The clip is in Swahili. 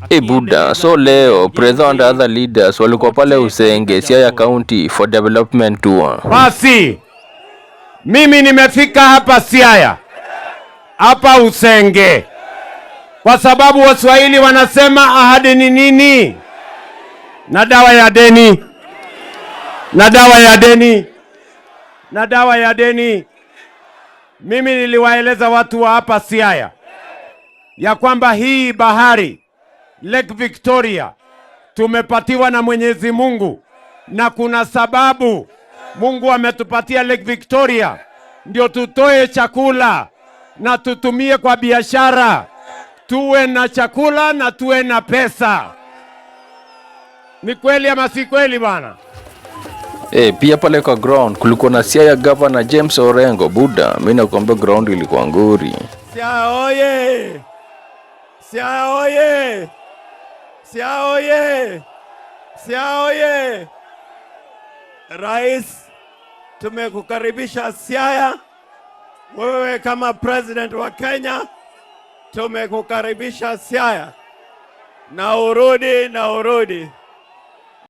Buddha, so leo Prezo and other leaders walikuwa pale Usenge, Siaya County for development tour. Basi mimi nimefika hapa Siaya, hapa Usenge, kwa sababu Waswahili wanasema ahadi ni nini? Na dawa ya deni, na dawa ya deni, na dawa ya deni. Mimi niliwaeleza watu wa hapa Siaya ya kwamba hii bahari Lake Victoria tumepatiwa na Mwenyezi Mungu, na kuna sababu Mungu ametupatia Lake Victoria ndio tutoe chakula na tutumie kwa biashara, tuwe na chakula na tuwe na pesa. Ni kweli ama si kweli bwana? Pia pale kwa ground kulikuwa na Siaya Governor James Orengo. Buddha, mimi nakwambia ground ilikuwa nguri. Siaya oye! Siaya oye! Siaya oye! Siaya oye! Rais, tumekukaribisha Siaya. Wewe kama president wa Kenya, tumekukaribisha Siaya. Na urudi, na urudi.